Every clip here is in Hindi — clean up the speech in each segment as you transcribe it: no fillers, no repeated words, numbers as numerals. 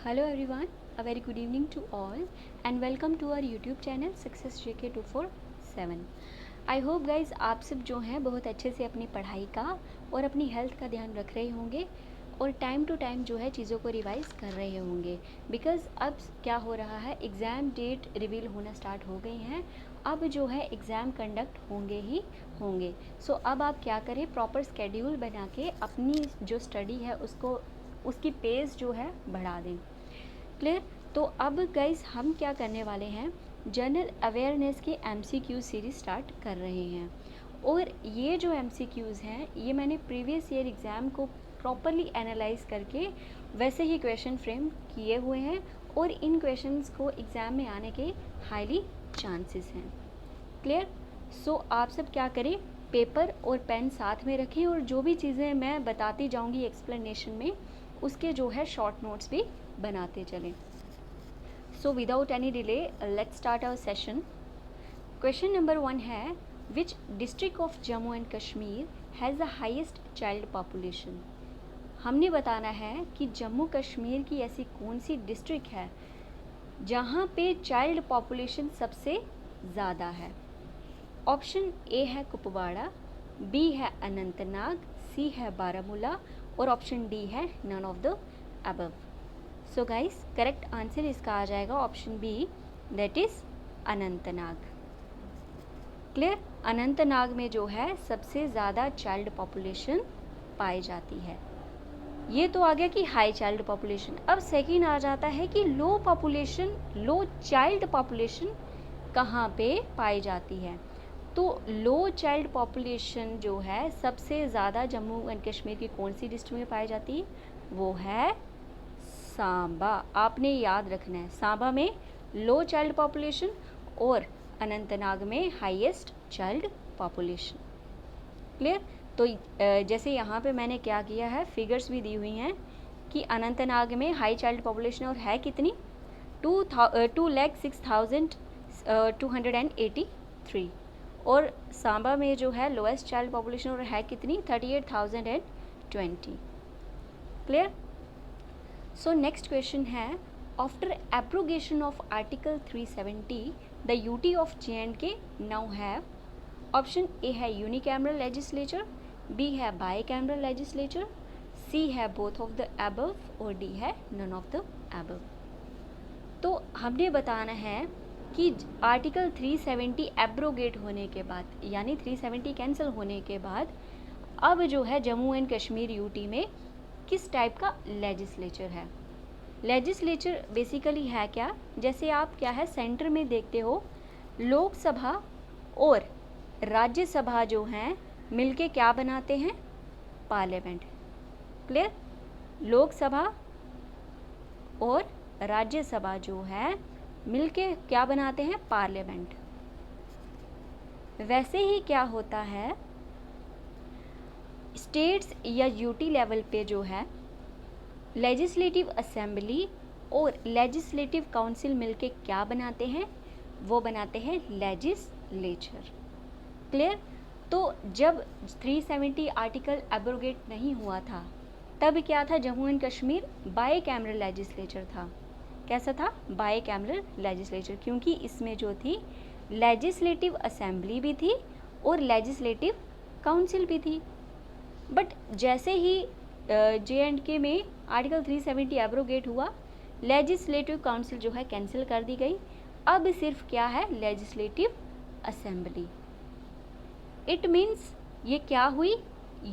Hello everyone, a very good evening to all and welcome to our YouTube channel Success JK247। I hope guys आप सब जो हैं बहुत अच्छे से अपनी पढ़ाई का और अपनी हेल्थ का ध्यान रख रहे होंगे और टाइम टू टाइम जो है चीज़ों को रिवाइज कर रहे होंगे। बिकॉज़ अब क्या हो रहा है, एग्ज़ाम डेट रिवील होना स्टार्ट हो गई हैं। अब जो है एग्ज़ाम कंडक्ट होंगे ही होंगे। सो अब आप क्या करें, प्रॉपर स्केड्यूल बना के अपनी जो स्टडी है उसकी पेस जो है बढ़ा दें। क्लियर। तो अब गाइज हम क्या करने वाले हैं, जनरल अवेयरनेस के MCQ सीरीज स्टार्ट कर रहे हैं। और ये जो MCQs हैं ये मैंने प्रीवियस ईयर एग्ज़ाम को प्रॉपरली एनालाइज करके वैसे ही क्वेश्चन फ्रेम किए हुए हैं और इन क्वेश्चंस को एग्ज़ाम में आने के हाईली चांसेस हैं। क्लियर। सो आप सब क्या करें, पेपर और पेन साथ में रखें और जो भी चीज़ें मैं बताती जाऊंगी एक्सप्लेनेशन में उसके जो है शॉर्ट नोट्स भी बनाते चलें। So without any delay let's start our session. Question number 1 है, which district of Jammu and Kashmir has the highest child population. हमने बताना है कि जम्मू कश्मीर की ऐसी कौन सी डिस्ट्रिक्ट है जहाँ पे चाइल्ड पॉपुलेशन सबसे ज़्यादा है। ऑप्शन ए है कुपवाड़ा, बी है अनंतनाग, सी है बारामूला और ऑप्शन डी है none of the above. So guys correct answer इसका आ जाएगा option B, that is Anantnag. Clear. Anantnag में जो है सबसे ज़्यादा चाइल्ड पॉपुलेशन पाई जाती है। ये तो आ गया कि हाई चाइल्ड पॉपुलेशन। अब सेकेंड आ जाता है कि लो चाइल्ड पॉपुलेशन कहाँ पे पाई जाती है। तो लो चाइल्ड पॉपुलेशन जो है सबसे ज़्यादा जम्मू एंड कश्मीर की कौन सी डिस्ट्रिक्ट में पाई जाती है, वो है सांबा। आपने याद रखना है, सांबा में लो चाइल्ड पॉपुलेशन और अनंतनाग में हाईएस्ट चाइल्ड पॉपुलेशन। क्लियर। तो जैसे यहाँ पे मैंने क्या किया है, फिगर्स भी दी हुई हैं कि अनंतनाग में हाई चाइल्ड पॉपुलेशन और है कितनी, 2,06,283 और सांबा में जो है लोएस्ट चाइल्ड पॉपुलेशन और है कितनी, 38,020। क्लियर। सो नेक्स्ट क्वेश्चन है, after abrogation of article 370 the UT of JNK now have. Option A है यूनिकैमरल लेजिस्लेचर, बी है बाईकैमरल लेजिस्लेचर, सी है बोथ ऑफ द अबव और डी है नन ऑफ द अबव। तो हमने बताना है कि आर्टिकल 370 एब्रोगेट होने के बाद यानी 370 कैंसिल होने के बाद अब जो है जम्मू एंड कश्मीर यूटी में किस टाइप का लेजिस्लेचर है। लेजिस्लेचर बेसिकली है क्या, जैसे आप क्या है सेंटर में देखते हो लोकसभा और राज्यसभा जो हैं मिलके क्या बनाते हैं, पार्लियामेंट। क्लियर। लोकसभा और राज्यसभा जो है मिलके क्या बनाते हैं, पार्लियामेंट। वैसे ही क्या होता है स्टेट्स या यूटी लेवल पे जो है लेजिस्लेटिव असेंबली और लेजिस्लेटिव काउंसिल मिलके क्या बनाते हैं, वो बनाते हैं लेजिस्लेचर। क्लियर। तो जब 370 आर्टिकल एब्रोगेट नहीं हुआ था तब क्या था, Jammu and Kashmir by cameral legislature था। कैसा था, बाई कैमरल लेजिस्लेचर, क्योंकि इसमें जो थी लेजिस्लेटिव असेंबली भी थी और लेजिस्लेटिव काउंसिल भी थी। बट जैसे ही JNK में आर्टिकल 370 एब्रोगेट हुआ, लेजिस्लेटिव काउंसिल जो है कैंसिल कर दी गई। अब सिर्फ क्या है, लेजिस्लेटिव असेंबली। इट मीन्स ये क्या हुई,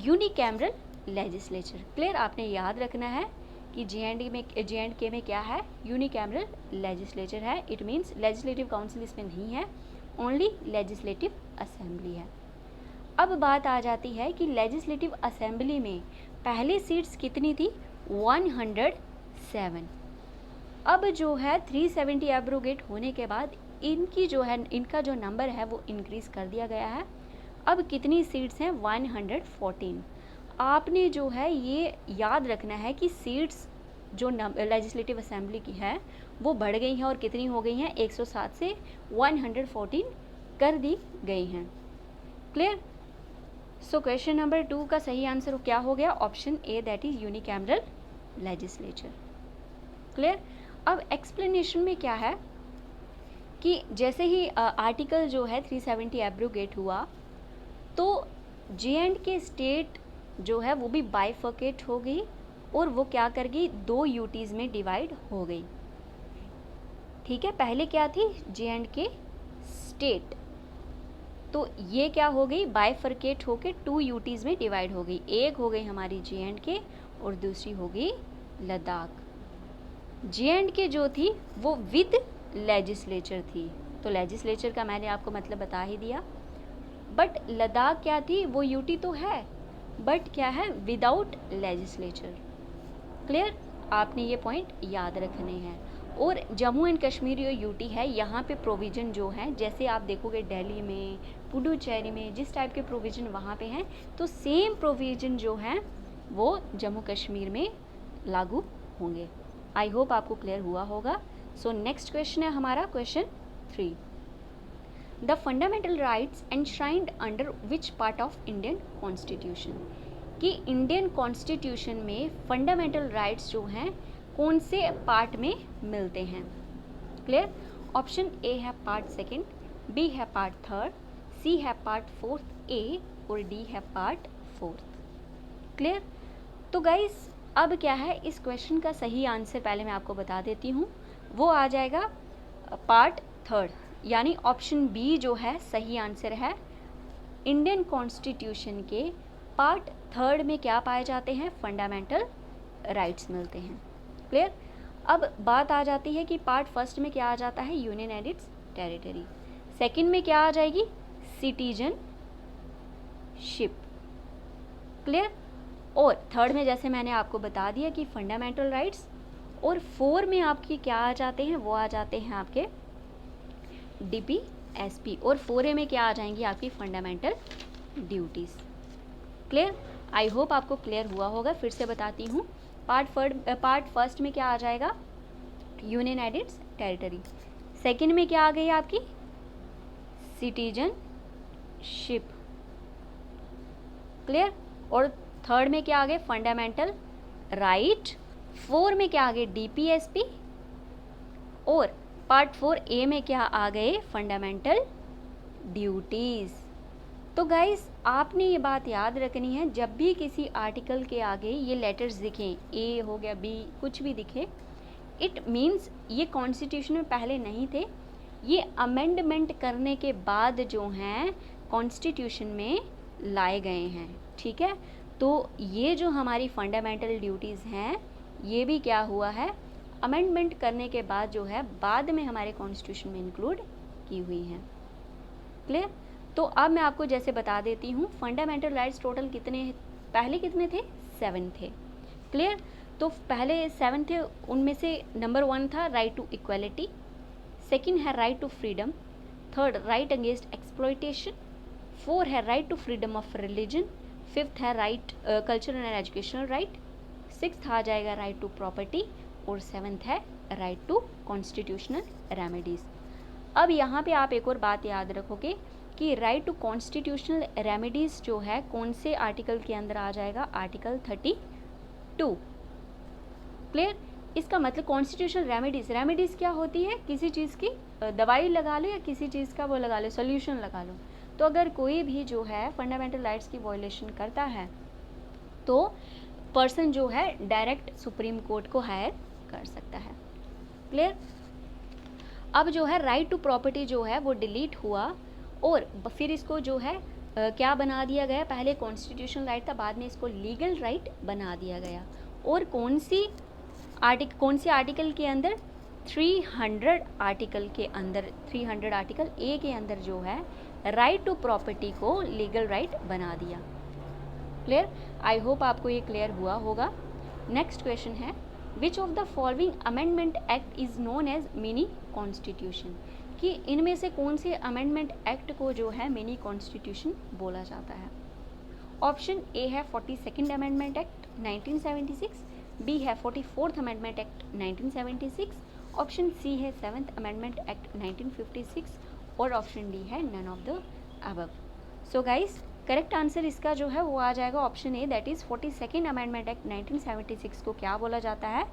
यूनिकैमरल लेजिस्लेचर। क्लियर। आपने याद रखना है कि JNK में क्या है, यूनिकैमरल लेजिस्लेचर है। इट मीन्स लेजिस्लेटिव काउंसिल इसमें नहीं है, ओनली लेजिस्लेटिव असेंबली है। अब बात आ जाती है कि लेजिस्लेटिव असेंबली में पहले सीट्स कितनी थी, 107। अब जो है 370 एब्रोगेट होने के बाद इनका जो नंबर है वो इंक्रीज़ कर दिया गया है। अब कितनी सीट्स हैं, 114। आपने जो है ये याद रखना है कि सीट्स जो लेजिस्लेटिव असेंबली की है वो बढ़ गई हैं और कितनी हो गई हैं, 107 से 114 कर दी गई हैं। क्लियर। सो क्वेश्चन नंबर 2 का सही आंसर क्या हो गया, option A, that is unicameral legislature. Clear. अब एक्सप्लेनेशन में क्या है कि जैसे ही आर्टिकल जो है 370 एब्रोगेट हुआ तो J&K स्टेट जो है वो भी बाइफर्केट हो गई और वो क्या कर गई, 2 यूटीज़ में डिवाइड हो गई। ठीक है, पहले क्या थी, J&K स्टेट, तो ये क्या हो गई, बाइफर्केट होके 2 यूटीज़ में डिवाइड हो गई। एक हो गई हमारी J&K और दूसरी हो गई लद्दाख। J&K जो थी वो विद लेजिस्लेचर थी, तो लेजिस्लेचर का मैंने आपको मतलब बता ही दिया। बट लद्दाख क्या थी, वो यूटी तो है बट क्या है, विदाउट लेजिस्लेचर। क्लियर, आपने ये पॉइंट याद रखने हैं। और जम्मू एंड कश्मीर जो यूटी है, यहाँ पे प्रोविज़न जो है, जैसे आप देखोगे दिल्ली में, पुडुचेरी में जिस टाइप के प्रोविज़न वहाँ पे हैं, तो सेम प्रोविज़न जो है वो जम्मू कश्मीर में लागू होंगे। आई होप आपको क्लियर हुआ होगा। सो नेक्स्ट क्वेश्चन है हमारा question 3, the fundamental rights enshrined under which part of Indian constitution, कि इंडियन कॉन्स्टिट्यूशन में फंडामेंटल राइट्स जो हैं कौन से पार्ट में मिलते हैं। क्लियर, ऑप्शन ए है पार्ट 2, बी है पार्ट 3, सी है पार्ट 4 ए और डी है पार्ट 4। क्लियर, तो गाइस अब क्या है, इस क्वेश्चन का सही आंसर पहले मैं आपको बता देती हूँ, वो आ जाएगा पार्ट 3, यानी ऑप्शन बी जो है सही आंसर है। इंडियन कॉन्स्टिट्यूशन के पार्ट 3 में क्या पाए जाते हैं, फंडामेंटल राइट्स मिलते हैं। क्लियर, अब बात आ जाती है कि पार्ट 1 में क्या आ जाता है, यूनियन एंड इट्स टेरिटरी। 2 में क्या आ जाएगी, सिटीजनशिप। क्लियर, और 3 में जैसे मैंने आपको बता दिया कि फंडामेंटल राइट्स, और 4 में आपकी क्या आ जाते हैं, वो आ जाते हैं आपके DPSP, और 4A में क्या आ जाएंगी, आपकी fundamental duties. Clear, I hope आपको क्लियर हुआ होगा। फिर से बताती हूँ, पार्ट 1 में क्या आ जाएगा, यूनियन एंड इट्स टेरिटरी। 2 में क्या आ गई आपकी, सिटीजनशिप। क्लियर, और 3 में क्या आ गए, फंडामेंटल राइट। 4 में क्या आ गए, DPSP, और पार्ट 4A में क्या आ गए, फंडामेंटल ड्यूटीज़। तो गाइस आपने ये बात याद रखनी है, जब भी किसी आर्टिकल के आगे ये लेटर्स दिखें, ए हो गया, बी, कुछ भी दिखे, इट मीन्स ये कॉन्स्टिट्यूशन में पहले नहीं थे, ये अमेंडमेंट करने के बाद जो हैं कॉन्स्टिट्यूशन में लाए गए हैं। ठीक है, तो ये जो हमारी फंडामेंटल ड्यूटीज़ हैं, ये भी क्या हुआ है, अमेंडमेंट करने के बाद जो है बाद में हमारे कॉन्स्टिट्यूशन में इंक्लूड की हुई हैं। क्लियर, तो अब मैं आपको जैसे बता देती हूँ, फंडामेंटल राइट्स टोटल कितने, पहले कितने थे, 7 थे। क्लियर, तो पहले 7 थे, उनमें से नंबर 1 था राइट टू इक्वालिटी, 2 है right to freedom, 3 right against exploitation, 4 है right to freedom of religion, 5 है right cultural and educational right, 6 आ जाएगा राइट टू प्रॉपर्टी, और 7 है राइट टू कॉन्स्टिट्यूशनल रेमेडीज़। अब यहाँ पे आप एक और बात याद रखोगे कि राइट टू कॉन्स्टिट्यूशनल रेमेडीज़ जो है कौन से आर्टिकल के अंदर आ जाएगा, आर्टिकल 32। क्लियर, इसका मतलब कॉन्स्टिट्यूशनल रेमेडीज़ क्या होती है, किसी चीज़ की दवाई लगा लो या किसी चीज़ का वो लगा लो, सोल्यूशन लगा लो। तो अगर कोई भी जो है फंडामेंटल राइट्स की वायलेशन करता है तो पर्सन जो है डायरेक्ट सुप्रीम कोर्ट को हायर कर सकता है। क्लियर, अब जो है राइट टू प्रॉपर्टी जो है वो डिलीट हुआ और फिर इसको जो है क्या बना दिया गया, पहले कॉन्स्टिट्यूशनल राइट था, बाद में इसको लीगल राइट बना दिया गया। और कौन से आर्टिकल के अंदर, 300 आर्टिकल के अंदर, 300 आर्टिकल ए के अंदर जो है राइट टू प्रॉपर्टी को लीगल राइट बना दिया। क्लियर, आई होप आपको ये क्लियर हुआ होगा। नेक्स्ट क्वेश्चन है, which of the following amendment act is known as mini constitution, कि इनमें से कौन से अमेंडमेंट एक्ट को जो है मिनी कॉन्स्टिट्यूशन बोला जाता है। ऑप्शन ए है 42nd अमेंडमेंट एक्ट 1976, बी है 44th amendment act 1976, option C है 7th अमेंडमेंट एक्ट 1956 और ऑप्शन डी है none of the above. So guys correct answer इसका जो है वो आ जाएगा option A, that is 42nd amendment act 1976 को क्या बोला जाता है,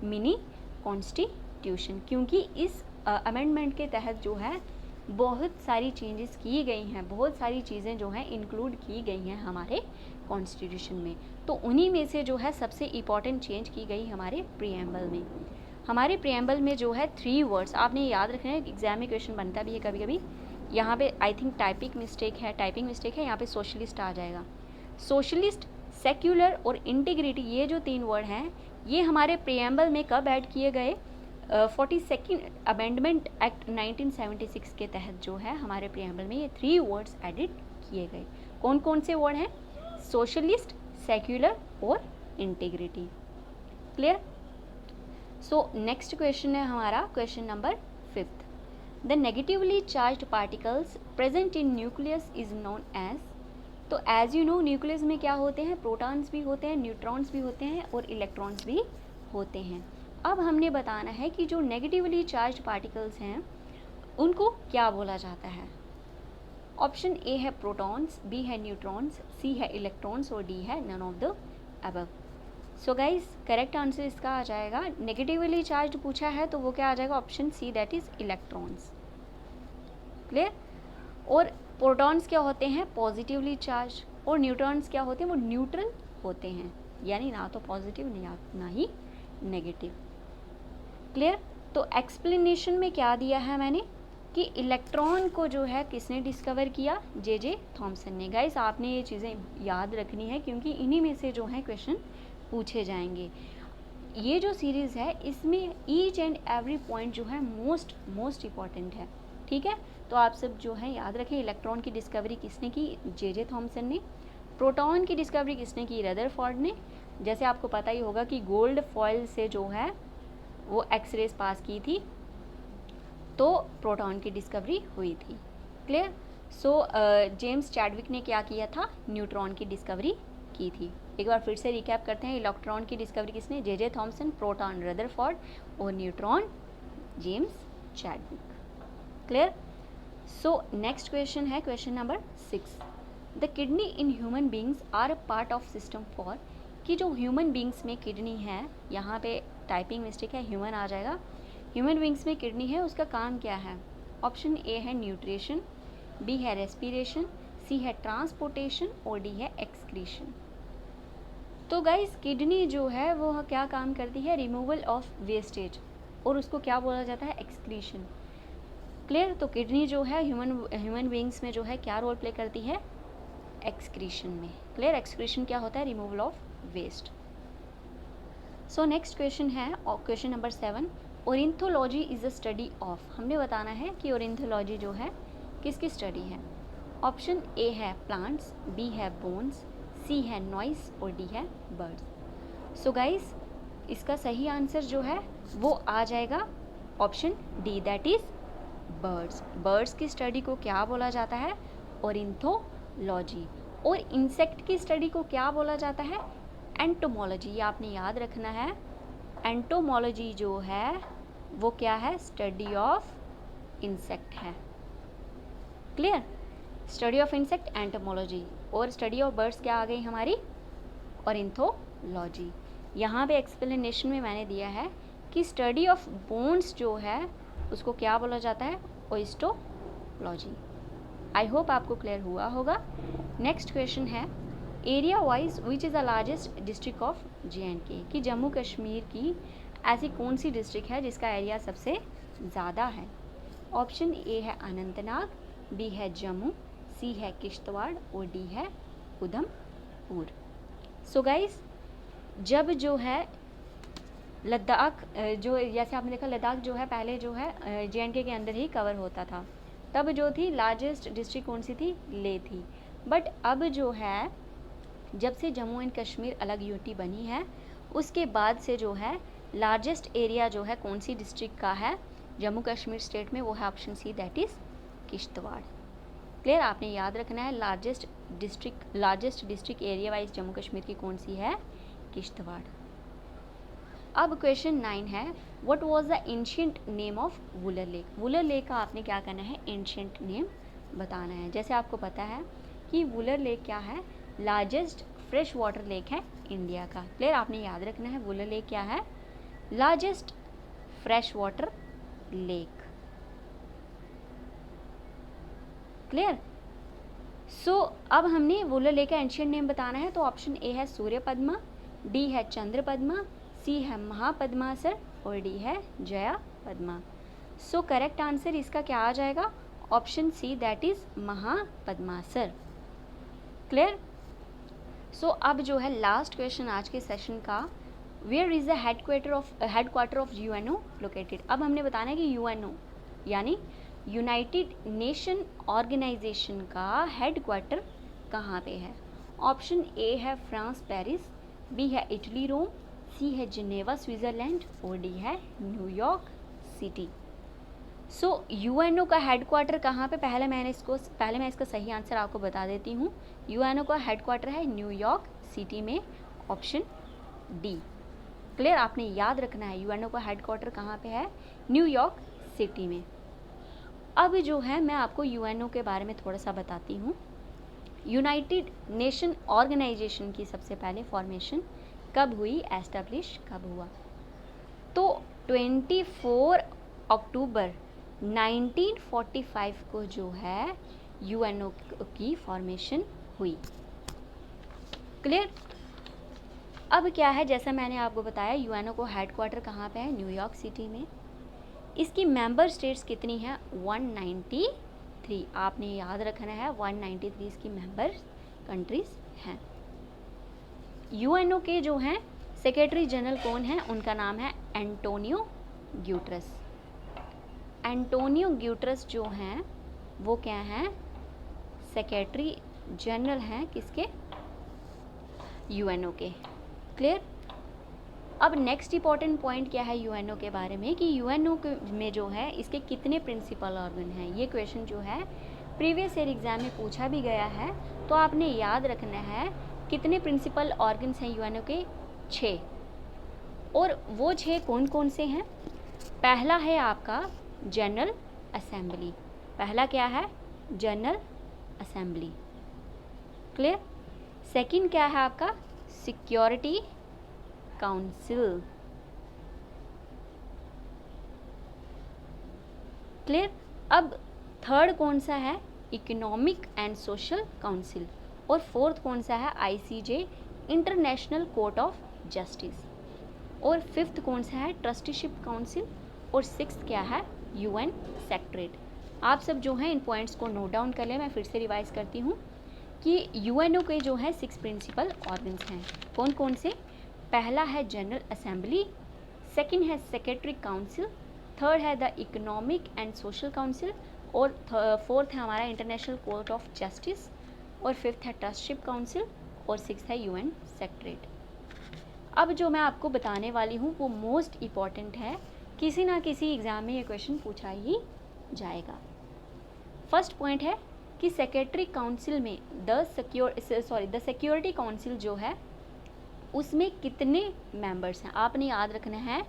मिनी कॉन्स्टिट्यूशन, क्योंकि इस अमेंडमेंट के तहत जो है बहुत सारी चेंजेस की गई हैं, बहुत सारी चीज़ें जो हैं इंक्लूड की गई हैं हमारे कॉन्स्टिट्यूशन में। तो उन्हीं में से जो है सबसे इम्पॉर्टेंट चेंज की गई हमारे प्रीएम्बल में। हमारे प्रीएम्बल में जो है 3 वर्ड्स आपने याद रखना है, एग्जाम में क्वेश्चन बनता भी है कभी कभी। यहाँ पे आई थिंक टाइपिंग मिस्टेक है, यहाँ पे सोशलिस्ट आ जाएगा। सोशलिस्ट, सेक्युलर और इंटीग्रिटी, ये जो 3 वर्ड हैं ये हमारे प्रीएम्बल में कब ऐड किए गए? 42nd अमेंडमेंट एक्ट 1976 के तहत जो है हमारे प्रीएम्बल में ये 3 वर्ड्स एडिट किए गए। कौन कौन से वर्ड हैं? सोशलिस्ट, सेक्युलर और integrity. Clear? So next question है हमारा question number 5th। The negatively charged particles present in nucleus is known as. तो एज यू नो न्यूक्लियस में क्या होते हैं? प्रोटॉन्स भी होते हैं, न्यूट्रॉन्स भी होते हैं और इलेक्ट्रॉन्स भी होते हैं। अब हमने बताना है कि जो नेगेटिवली चार्ज्ड पार्टिकल्स हैं उनको क्या बोला जाता है। ऑप्शन ए है प्रोटॉन्स, बी है न्यूट्रॉन्स, सी है इलेक्ट्रॉन्स और डी है none of the above. So guys correct answer इसका आ जाएगा, नेगेटिवली चार्ज्ड पूछा है तो वो क्या आ जाएगा? Option C, that is electrons. Clear? और प्रोटॉन्स क्या होते हैं? Positively charge. और न्यूट्रॉन्स क्या होते हैं? वो न्यूट्रल होते हैं, यानी ना तो पॉजिटिव ना ही नेगेटिव। क्लियर? तो एक्सप्लेनेशन में क्या दिया है मैंने कि इलेक्ट्रॉन को जो है किसने डिस्कवर किया? जे थॉमसन ने। गाइस आपने ये चीज़ें याद रखनी है क्योंकि इन्हीं में से जो है क्वेश्चन पूछे जाएंगे। ये जो सीरीज़ है इसमें ईच एंड एवरी पॉइंट जो है मोस्ट इम्पॉर्टेंट है। ठीक है, तो आप सब जो है याद रखें, इलेक्ट्रॉन की डिस्कवरी किसने की? जे थॉमसन ने। प्रोटॉन की डिस्कवरी किसने की? रदरफोर्ड ने। जैसे आपको पता ही होगा कि गोल्ड फॉइल से जो है वो एक्सरेज पास की थी तो प्रोटॉन की डिस्कवरी हुई थी। क्लियर? सो जेम्स चैडविक ने क्या किया था? न्यूट्रॉन की डिस्कवरी की थी। एक बार फिर से रिकैप करते हैं, इलेक्ट्रॉन की डिस्कवरी किसने? जे थॉमसन, प्रोटॉन रदरफोर्ड और neutron James Chadwick. Clear? So next question है question number 6। The kidney in human beings are a part of system for. कि जो ह्यूमन बींग्स में किडनी है, यहाँ पे टाइपिंग मिस्टेक है, ह्यूमन आ जाएगा। ह्यूमन बींग्स में किडनी है, उसका काम क्या है? ऑप्शन ए है न्यूट्रिशन, बी है रेस्पिरेशन, सी है ट्रांसपोर्टेशन और डी है एक्सक्रीशन। तो गाइस किडनी जो है वो क्या काम करती है? रिमूवल ऑफ वेस्टेज, और उसको क्या बोला जाता है? एक्सक्रीशन। क्लियर? तो किडनी जो है ह्यूमन बींग्स में जो है क्या रोल प्ले करती है? एक्सक्रीशन में। क्लियर? एक्सक्रीशन क्या होता है? Removal of waste. So next question है question number 7। Ornithology is a study of. हमने बताना है कि ओरिंथोलॉजी जो है किसकी स्टडी है। ऑप्शन ए है प्लांट्स, बी है बोन्स, सी है नॉइस और डी है बर्ड्स। सो गाइस इसका सही आंसर जो है वो आ जाएगा option D, that is birds. Birds की स्टडी को क्या बोला जाता है? ओरिंथोलॉजी। और इंसेक्ट की स्टडी को क्या बोला जाता है? एंटोमोलॉजी। ये आपने याद रखना है। एंटोमोलॉजी जो है वो क्या है? स्टडी ऑफ इंसेक्ट है। Clear? Study of insect entomology, और स्टडी ऑफ बर्ड्स क्या आ गई हमारी? ऑर्निथोलॉजी। यहाँ पे एक्सप्लेनेशन में मैंने दिया है कि स्टडी ऑफ बोन्स जो है उसको क्या बोला जाता है? ओइस्टोलॉजी। आई होप आपको क्लियर हुआ होगा। नेक्स्ट क्वेश्चन है area wise which is the largest district of JNK। कि जम्मू कश्मीर की ऐसी कौन सी डिस्ट्रिक्ट है जिसका एरिया सबसे ज़्यादा है। ऑप्शन ए है अनंतनाग, बी है जम्मू, सी है किश्तवाड़ और डी है उधमपुर। सो गाइस जब जो है लद्दाख जो जैसे आपने देखा लद्दाख जो है पहले जो है JNK के अंदर ही कवर होता था, तब जो थी लार्जेस्ट डिस्ट्रिक्ट कौन सी थी? लेह थी। बट अब जो है जब से जम्मू एंड कश्मीर अलग यूटी बनी है उसके बाद से जो है लार्जेस्ट एरिया जो है कौन सी डिस्ट्रिक्ट का है जम्मू कश्मीर स्टेट में? वो है option C, that is Kishtwar. Clear? आपने याद रखना है largest district area wise Jammu Kashmir की कौन सी है? किश्तवाड़। अब क्वेश्चन 9 है what was the ancient name of Wular lake. Wular lake का आपने क्या करना है? एंशिएंट नेम बताना है। जैसे आपको पता है कि वुलर लेक क्या है? लार्जेस्ट फ्रेश वाटर लेक है इंडिया का। क्लियर? आपने याद रखना है वुलर लेक क्या है? Largest fresh water lake. Clear? So अब हमने वुलर लेक का एंशियंट नेम बताना है, तो ऑप्शन ए है सूर्य पद्मा, डी है चंद्र पद्मा, सी है महापद्मासर और डी है Jaya Padma. So correct answer इसका क्या आ जाएगा? Option C, that is Mahapadmasar. Clear? So अब जो है लास्ट क्वेश्चन आज के सेशन का, where is the headquarter of UNO located. अब हमने बताना है कि यूएनओ यानी यूनाइटेड नेशन ऑर्गेनाइजेशन का हेडक्वार्टर कहाँ पे है। ऑप्शन ए है फ्रांस पेरिस, बी है इटली रोम, सी है जिनेवा स्विट्जरलैंड और डी है न्यूयॉर्क सिटी। सो यूएनओ का हेडक्वार्टर कहाँ पे, पहले मैं इसका सही आंसर आपको बता देती हूँ। यूएनओ का हेडक्वार्टर है न्यूयॉर्क सिटी में, ऑप्शन डी। क्लियर? आपने याद रखना है यूएनओ का हेडक्वार्टर कहाँ पे है, न्यूयॉर्क सिटी में। अब जो है मैं आपको यूएनओ के बारे में थोड़ा सा बताती हूँ। यूनाइटेड नेशन ऑर्गेनाइजेशन की सबसे पहले फॉर्मेशन कब हुई, एस्टैब्लिश कब हुआ? तो 24 अक्टूबर 1945 को जो है यूएनओ की फॉर्मेशन हुई। क्लियर? अब क्या है, जैसा मैंने आपको बताया यूएनओ को हेडक्वार्टर कहाँ पे है, न्यूयॉर्क सिटी में। इसकी मेंबर स्टेट्स कितनी है, 193। आपने याद रखना है 193 इसकी मेंबर कंट्रीज हैं। यूएनओ के जो हैं सेक्रेटरी जनरल कौन है, उनका नाम है एंटोनियो ग्यूटरस। एंटोनियो ग्यूटरस जो हैं वो क्या हैं, सेक्रेटरी जनरल हैं किसके, यूएनओ के। क्लियर? अब नेक्स्ट इंपॉर्टेंट पॉइंट क्या है यूएनओ के बारे में, कि यूएनओ में जो है इसके कितने प्रिंसिपल ऑर्गन हैं। ये क्वेश्चन जो है प्रीवियस ईयर एग्जाम में पूछा भी गया है, तो आपने याद रखना है कितने प्रिंसिपल ऑर्गन्स हैं यूएनओ के, 6। और वो 6 कौन कौन से हैं? पहला है आपका जनरल असेंबली। पहला क्या है, जनरल असेंबली। क्लियर? सेकंड क्या है आपका, सिक्योरिटी काउंसिल। क्लियर? अब थर्ड कौन सा है, इकोनॉमिक एंड सोशल काउंसिल। और फोर्थ कौन सा है, ICJ, international Court of justice. और फिफ्थ कौन सा है, ट्रस्टीशिप काउंसिल। और सिक्स्थ क्या है, यूएन सेक्रेटरीट। आप सब जो हैं इन पॉइंट्स को नोट डाउन कर लें। मैं फिर से रिवाइज करती हूँ कि यूएनओ के जो है 6 प्रिंसिपल ऑर्गन्स हैं। कौन कौन से? पहला है जनरल असेंबली, सेकंड है सेक्रेटरी काउंसिल, थर्ड है the economic and social council, और फोर्थ है हमारा इंटरनेशनल कोर्ट ऑफ जस्टिस, और फिफ्थ है ट्रस्टीशिप काउंसिल, और सिक्स्थ है यूएन सेक्रेटरीट। अब जो मैं आपको बताने वाली हूँ वो मोस्ट इम्पॉर्टेंट है, किसी ना किसी एग्ज़ाम में ये क्वेश्चन पूछा ही जाएगा। फर्स्ट पॉइंट है कि सेक्रेटरी काउंसिल में द सिक्योरिटी काउंसिल जो है उसमें कितने मेंबर्स हैं। आपने याद रखना है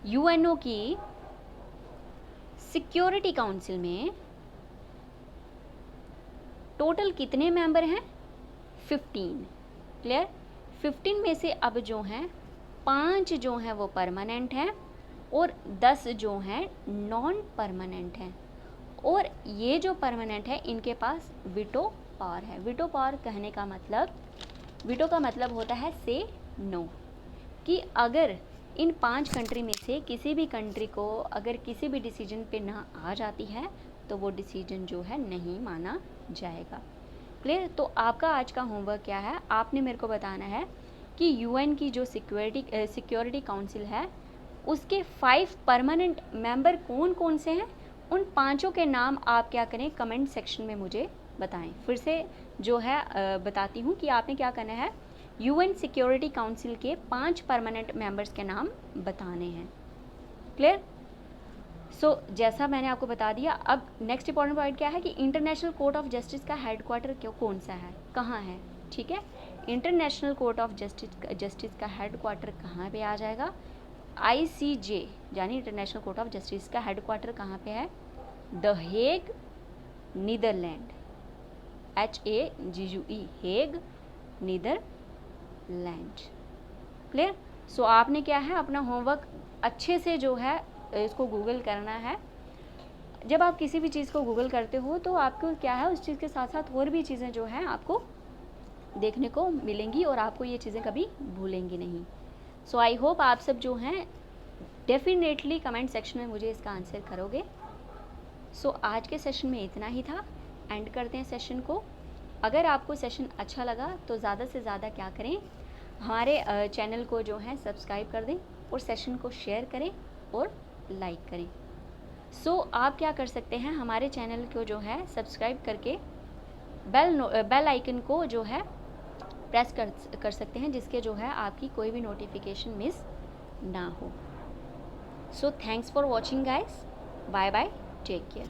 यूएनओ की सिक्योरिटी काउंसिल में टोटल कितने मेंबर हैं, 15। क्लियर? 15 में से अब जो हैं 5 जो हैं वो परमानेंट हैं और 10 जो हैं नॉन परमानेंट हैं। और ये जो परमानेंट है इनके पास वीटो पावर है। वीटो पावर कहने का मतलब, वीटो का मतलब होता है से नो, कि अगर इन 5 कंट्री में से किसी भी कंट्री को अगर किसी भी डिसीजन पे ना आ जाती है तो वो डिसीजन जो है नहीं माना जाएगा। क्लियर? तो आपका आज का होमवर्क क्या है, आपने मेरे को बताना है कि यूएन की जो सिक्योरिटी काउंसिल है उसके 5 परमानेंट मेंबर कौन कौन से हैं। उन 5 के नाम आप क्या करें, कमेंट सेक्शन में मुझे बताएं। फिर से जो है बताती हूँ कि आपने क्या करना है, यूएन सिक्योरिटी काउंसिल के 5 परमानेंट मेंबर्स के नाम बताने हैं। क्लियर? सो जैसा मैंने आपको बता दिया, अब नेक्स्ट इंपॉर्टेंट पॉइंट क्या है कि इंटरनेशनल कोर्ट ऑफ जस्टिस का हेडक्वार्टर कौन सा है, कहाँ है। ठीक है, इंटरनेशनल कोर्ट ऑफ जस्टिस का हेडक्वार्टर कहाँ पे आ जाएगा, आईसीजे यानी इंटरनेशनल कोर्ट ऑफ जस्टिस का हेडक्वार्टर कहाँ पे है, the Hague, Netherland, HAGUE, Hague, Netherland. Clear? So आपने क्या है अपना होमवर्क अच्छे से जो है इसको गूगल करना है। जब आप किसी भी चीज़ को गूगल करते हो तो आपको क्या है, उस चीज़ के साथ साथ और भी चीज़ें जो हैं आपको देखने को मिलेंगी और आपको ये चीज़ें कभी भूलेंगी नहीं। सो आई होप आप सब जो हैं डेफिनेटली कमेंट सेक्शन में मुझे इसका आंसर करोगे। सो आज के सेशन में इतना ही था, एंड करते हैं सेशन को। अगर आपको सेशन अच्छा लगा तो ज़्यादा से ज़्यादा क्या करें, हमारे चैनल को जो है सब्सक्राइब कर दें और सेशन को शेयर करें और लाइक करें। सो आप क्या कर सकते हैं, हमारे चैनल को जो है सब्सक्राइब करके बेल आइकन को जो है प्रेस कर सकते हैं, जिसके जो है आपकी कोई भी नोटिफिकेशन मिस ना हो। So thanks for watching guys, bye bye, take care.